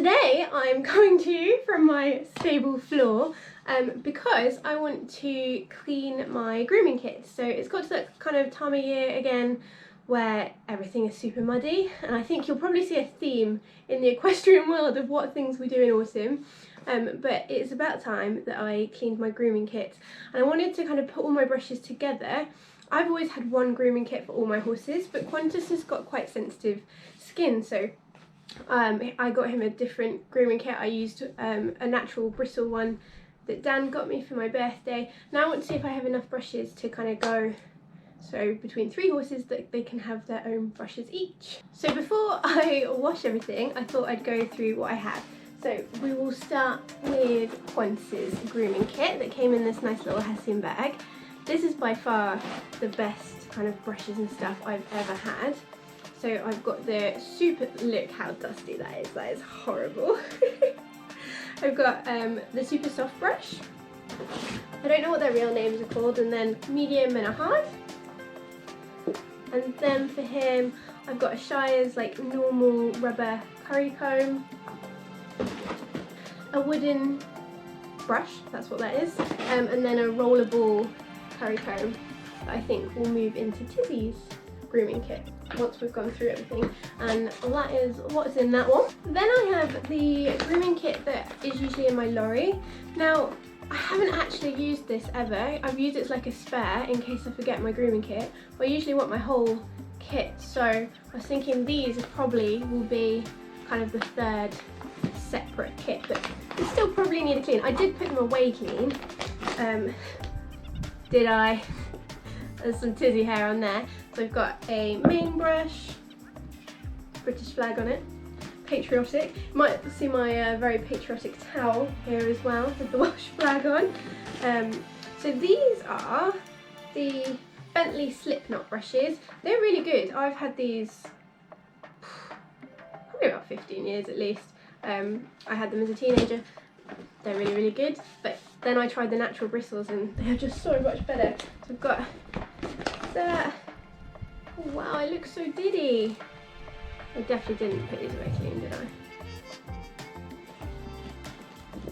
Today I'm coming to you from my stable floor because I want to clean my grooming kit. So it's got to that kind of time of year again where everything is super muddy, and I think you'll probably see a theme in the equestrian world of what things we do in autumn. But it's about time that I cleaned my grooming kit, and I wanted to kind of put all my brushes together. I've always had one grooming kit for all my horses, but Qantas has got quite sensitive skin, so I got him a different grooming kit. I used a natural bristle one that Dan got me for my birthday. Now I want to see if I have enough brushes to kind of go, so between 3 horses that they can have their own brushes each. So before I wash everything, I thought I'd go through what I have. So we will start with Qantas's grooming kit that came in this nice little Hessian bag. This is by far the best kind of brushes and stuff I've ever had. So I've got the super, look how dusty that is horrible. I've got the super soft brush. I don't know what their real names are called, and then medium and a hard. And then for him, I've got a Shire's like normal rubber curry comb, a wooden brush, that's what that is, and then a rollerball curry comb that I think will move into Tizzy's grooming kit once we've gone through everything, and that is what's in that one. Then I have the grooming kit that is usually in my lorry. Now I haven't actually used this ever. I've used it as like a spare in case I forget my grooming kit, but I usually want my whole kit, so I was thinking these probably will be kind of the third separate kit, but they still probably need a clean. I did put them away clean, did I? There's some Tizzy hair on there. So I've got a main brush, British flag on it, patriotic. You might see my very patriotic towel here as well with the Welsh flag on. So these are the Bentley slip knot brushes. They're really good. I've had these probably about 15 years at least. I had them as a teenager. They're really, really good. But then I tried the natural bristles and they're just so much better. So I've got that. Oh, wow, it looks so diddy. I definitely didn't put these away clean, did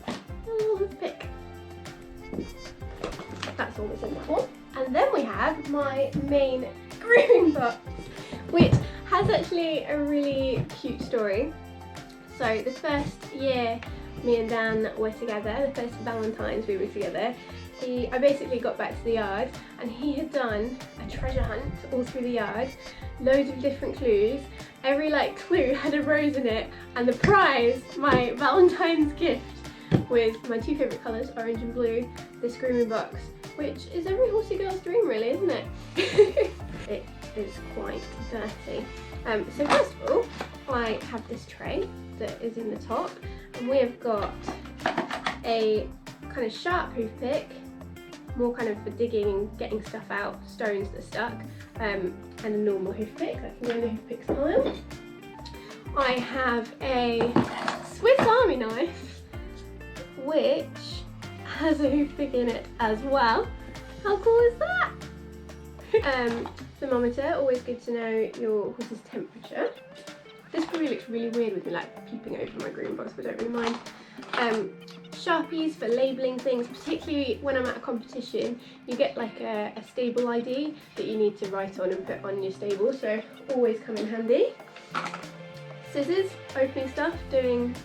I? Oh, pick. That's all that's in that one. And then we have my main grooming box, which has actually a really cute story. So the first year me and Dan were together, the first Valentine's we were together, I basically got back to the yard and he had done a treasure hunt all through the yard, loads of different clues. Every like clue had a rose in it, and the prize, my Valentine's gift, with my 2 favourite colours, orange and blue, this grooming box, which is every horsey girl's dream really, isn't it? It is quite dirty. So first of all, I have this tray that is in the top, and we have got a kind of sharp hoof pick, more kind of for digging and getting stuff out, stones that are stuck, and a normal hoof pick, that can go in the hoof picks pile. I have a Swiss Army knife, which has a hoof pick in it as well. How cool is that? Thermometer, always good to know your horse's temperature. This probably looks really weird with me like peeping over my grooming box, but I don't really mind. Sharpies for labelling things, particularly when I'm at a competition. You get like a stable ID that you need to write on and put on your stable, so always come in handy. Scissors, opening stuff, doing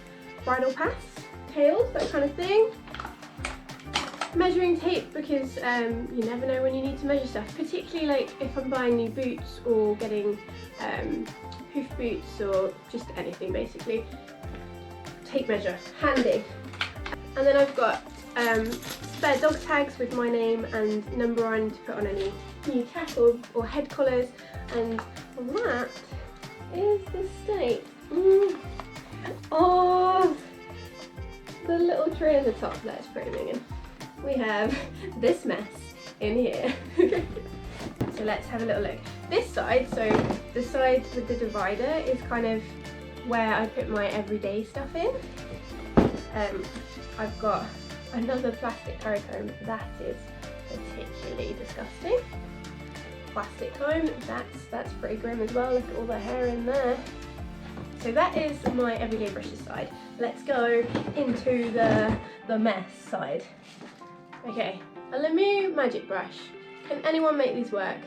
bridle paths, tails, that kind of thing. Measuring tape, because you never know when you need to measure stuff, particularly like if I'm buying new boots or getting hoof boots or just anything basically. Tape measure, handy. And then I've got spare dog tags with my name and number on to put on any new tack or head collars, and that is the state. Oh, the little tray at the top, that's pretty minging. We have this mess in here. So let's have a little look. This side, so the side with the divider, is kind of where I put my everyday stuff in. I've got another plastic curry comb, that is particularly disgusting. Plastic comb, that's pretty grim as well, look at all the hair in there. so that is my everyday brushes side. Let's go into the mess side. Okay, a Lemieux magic brush. Can anyone make these work?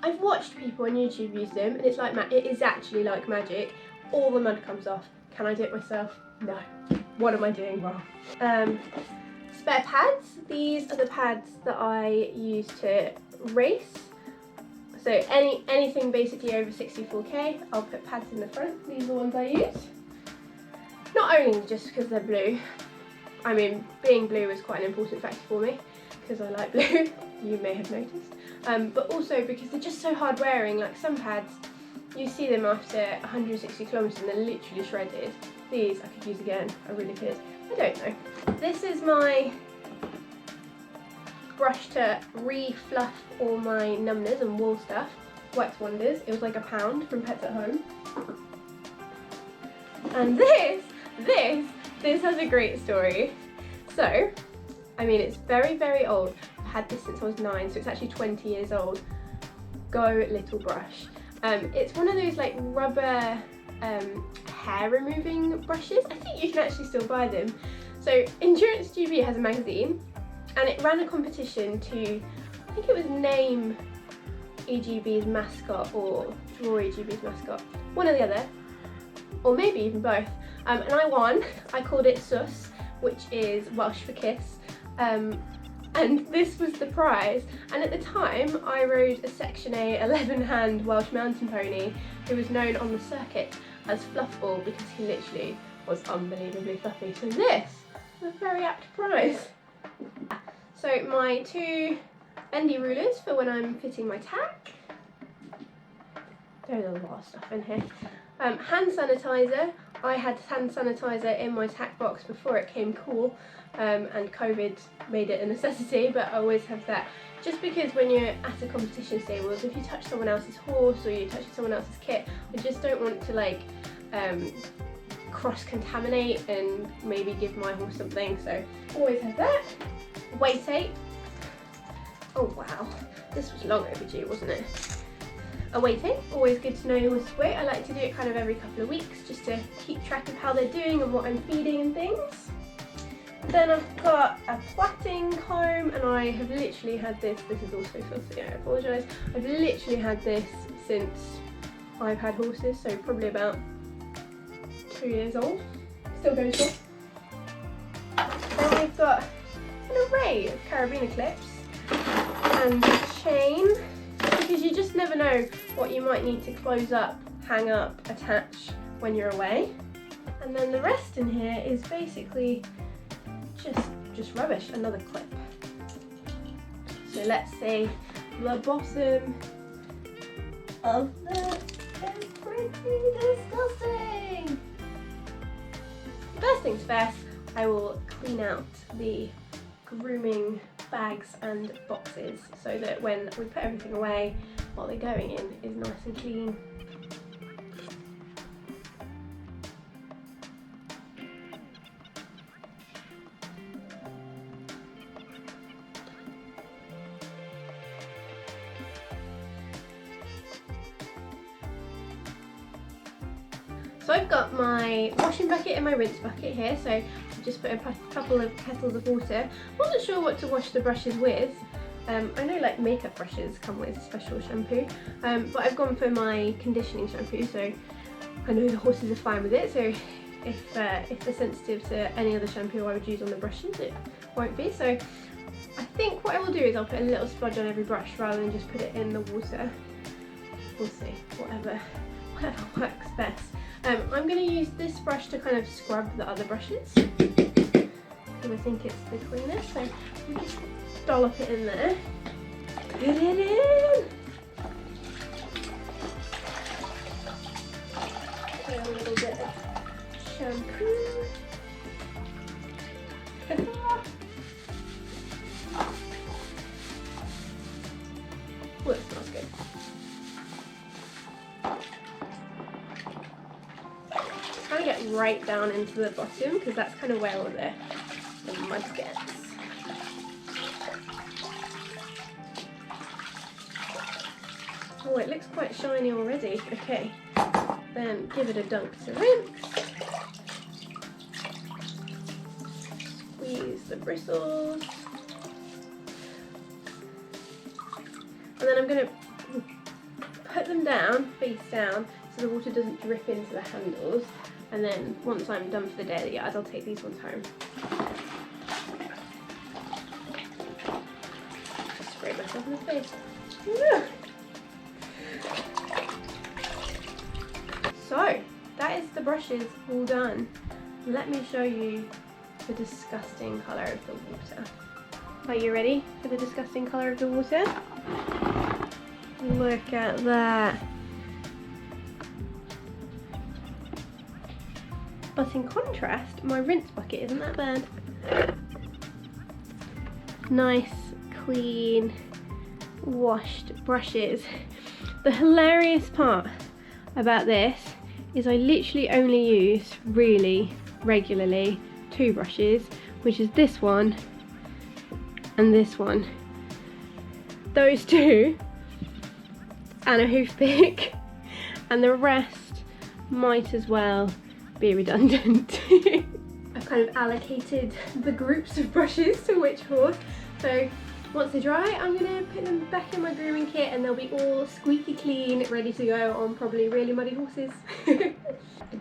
I've watched people on YouTube use them, and it's like it is actually like magic. All the mud comes off. Can I do it myself? No. What am I doing wrong? Spare pads. These are the pads that I use to race. So anything basically over 64k, I'll put pads in the front. These are the ones I use. Not only just because they're blue. I mean, being blue is quite an important factor for me because I like blue. You may have noticed. But also because they're just so hard wearing. Like some pads, you see them after 160 kilometers and they're literally shredded. These I could use again. I really could. I don't know. This is my brush to re-fluff all my numbness and wool stuff. Works wonders. It was like £1 from Pets at Home. And this has a great story. So, I mean, it's very, very old. I've had this since I was 9, so it's actually 20 years old. Go little brush. It's one of those like rubber hair removing brushes. I think you can actually still buy them. So Endurance GB has a magazine, and it ran a competition to, I think it was name EGB's mascot or draw EGB's mascot, one or the other, or maybe even both. And I won. I called it Sus, which is Welsh for kiss. And this was the prize. And at the time, I rode a Section A 11-hand Welsh mountain pony who was known on the circuit as Fluffball because he literally was unbelievably fluffy. So this was a very apt prize. So my 2 bendy rulers for when I'm fitting my tack. There's a lot of stuff in here. Hand sanitizer. I had hand sanitizer in my tack box before it came cool, and COVID made it a necessity, but I always have that. Just because when you're at a competition stables, if you touch someone else's horse or you touch someone else's kit, I just don't want to like cross-contaminate and maybe give my horse something, so always have that. Weight tape. Oh wow, this was long overdue, wasn't it? A weight tape, always good to know your horse's weight. I like to do it kind of every couple of weeks just to keep track of how they're doing and what I'm feeding and things. Then I've got a plaiting comb, and I have literally had this is also filthy, I apologise. I've literally had this since I've had horses, so probably about 2 years old. Still goes strong. Then we've got an array of carabiner clips and a chain, because you just never know what you might need to close up, hang up, attach when you're away. And then the rest in here is basically just rubbish. Another clip. So let's see, the bottom of this is pretty disgusting. First things first, I will clean out the grooming bags and boxes so that when we put everything away while they're going in is nice and clean. So I've got my washing bucket and my rinse bucket here, so I've just put a couple of kettles of water. Wasn't sure what to wash the brushes with. I know like makeup brushes come with special shampoo, but I've gone for my conditioning shampoo, so I know the horses are fine with it, so if they're sensitive to any other shampoo I would use on the brushes, it won't be. So I think what I will do is I'll put a little splodge on every brush rather than just put it in the water. We'll see, whatever works best. I'm going to use this brush to kind of scrub the other brushes because I think it's the cleanest. So we'll just dollop it in there. Put it in. Put a little bit of shampoo. Oh, it smells good. Trying to get right down into the bottom because that's kind of where all the mud gets. Oh, it looks quite shiny already. Okay, Then give it a dunk to rinse. Squeeze the bristles. And then I'm going to put them down, face down, so the water doesn't drip into the handles. And then once I'm done for the day at the yard, I'll take these ones home. Just spray myself in the face. So, that is the brushes all done. Let me show you the disgusting colour of the water. Are you ready for the disgusting colour of the water? Look at that. But in contrast, my rinse bucket isn't that bad. Nice, clean, washed brushes. The hilarious part about this is I literally only use, really regularly, 2 brushes, which is this one and this one. Those 2 and a hoof pick, and the rest might as well be redundant. I've kind of allocated the groups of brushes to which horse, so once they dry I'm going to put them back in my grooming kit and they'll be all squeaky clean, ready to go on probably really muddy horses. I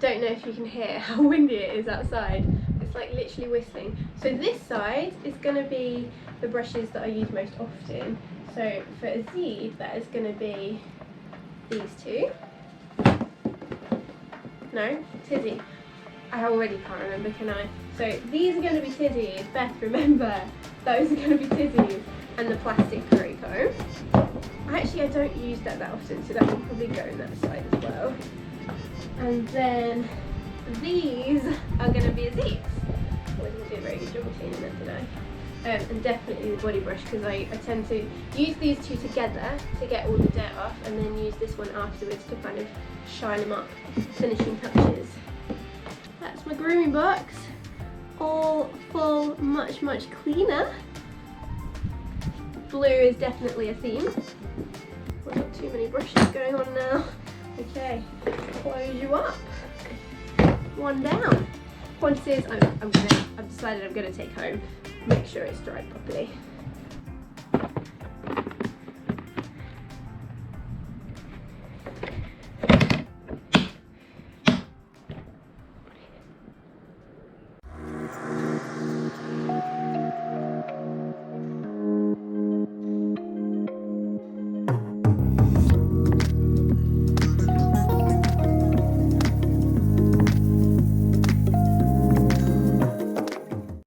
don't know if you can hear how windy it is outside. It's like literally whistling. So this side is going to be the brushes that I use most often. So for Azeeb, that is going to be these 2. No, Tizzy. I already can't remember, can I? So these are going to be Tizzy's. Beth, remember, those are going to be Tizzy's. And the plastic curry comb. Actually, I don't use that often, so that will probably go in that side as well. And then these are going to be Azeeb's. I didn't do a very good job of cleaning them today. And definitely the body brush, because I tend to use these 2 together to get all the dirt off, and then use this one afterwards to kind of shine them up, finishing touches. That's my grooming box, all full, much cleaner. Blue is definitely a theme. I've got too many brushes going on now. Okay, close you up. One down. Quantities I've decided I'm going to take home. Make sure it's dried properly.